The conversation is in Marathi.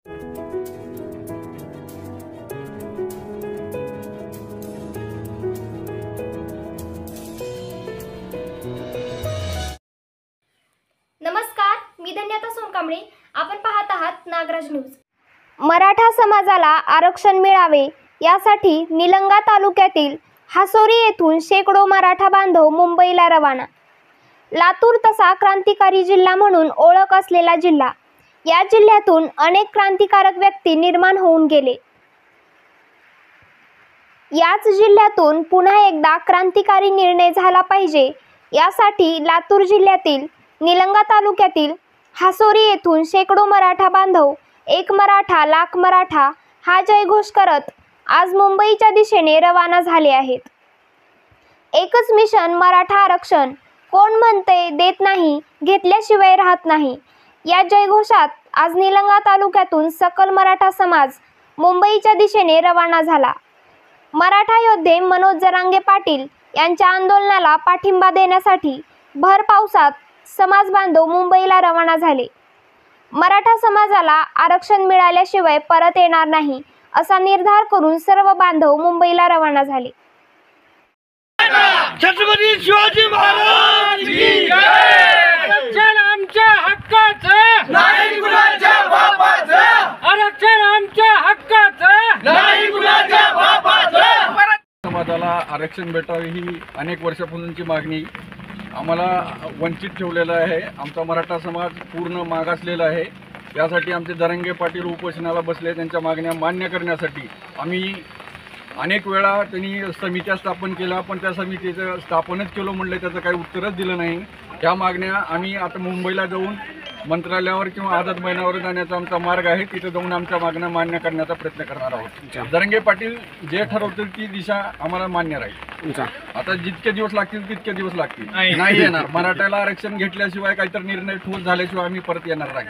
नमस्कार, मी धन्यता सोनकांबळे. आपण पाहत आहात नागराज न्यूज. मराठा समाजाला आरक्षण मिळावे यासाठी निलंगा तालुक्यातील हासोरी येथून शेकडो मराठा बांधव मुंबईला रवाना. लातूर तसा क्रांतिकारी जिल्हा म्हणून ओळख असलेला जिल्हा. या जिल्ह्यातून अनेक क्रांतिकारक व्यक्ती निर्माण होऊन गेले. याच जिल्ह्यातून पुन्हा एकदा क्रांतिकारी निर्णय झाला पाहिजे यासाठी लातूर जिल्ह्यातील निलंगा तालुक्यातील हासोरी येथून शेकडो मराठा बांधव एक मराठा लाख मराठा हा जयघोष करत आज मुंबईच्या दिशेने रवाना झाले आहेत. एकच मिशन मराठा आरक्षण. कोण म्हणते देत नाही, घेतल्याशिवाय राहत नाही. या जयघोषात आज निलंगा तालुक्यातून सकल मराठा समाज मुंबईच्या दिशेने रवाना झाला. मराठा योद्धे मनोज जरांगे पाटील यांच्या आंदोलनाला पाठिंबा देण्यासाठी भर पावसात समाज बांधव मुंबईला रवाना झाले. मराठा समाजाला आरक्षण मिळाल्याशिवाय परत येणार नाही असा निर्धार करून सर्व बांधव मुंबईला रवाना झाले. छत्रपती शिवाजी महाराज की जय. आरक्षण आमच्या हक्काचं, नाही कुणाच्या बापाचं. आरक्षण आमच्या हक्काचं, नाही कुणाच्या बापाचं. समाजाला आरक्षण भेटावे ही अनेक वर्षापूर्वीची मागणी. आम्हाला वंचित ठेवलेलं आहे. आमचा मराठा समाज पूर्ण मागासलेला आहे. यासाठी आमचे जरांगे पाटील उपोषणाला बसले. त्यांच्या मागण्या मान्य करण्यासाठी आम्ही अनेक वेळा त्यांनी समित्या स्थापन केल्या, पण त्या समितीचं स्थापनच केलं म्हणलं त्याचं काही उत्तरच दिलं नाही. त्या मागण्या आम्ही आता मुंबईला जाऊन मंत्रालयावर किंवा आझाद मैदानावर जाण्याचा आमचा मार्ग आहे. तिथे जाऊन आमच्या मागण्या मान्य करण्याचा प्रयत्न करणार आहोत. जरांगे पाटील जे ठरवतील ती दिशा आम्हाला मान्य राहील. आता जितके दिवस लागतील तितके दिवस लागतील. नाही येणार. मराठ्याला आरक्षण घेतल्याशिवाय काहीतरी निर्णय ठोस झाल्याशिवाय आम्ही परत येणार नाही.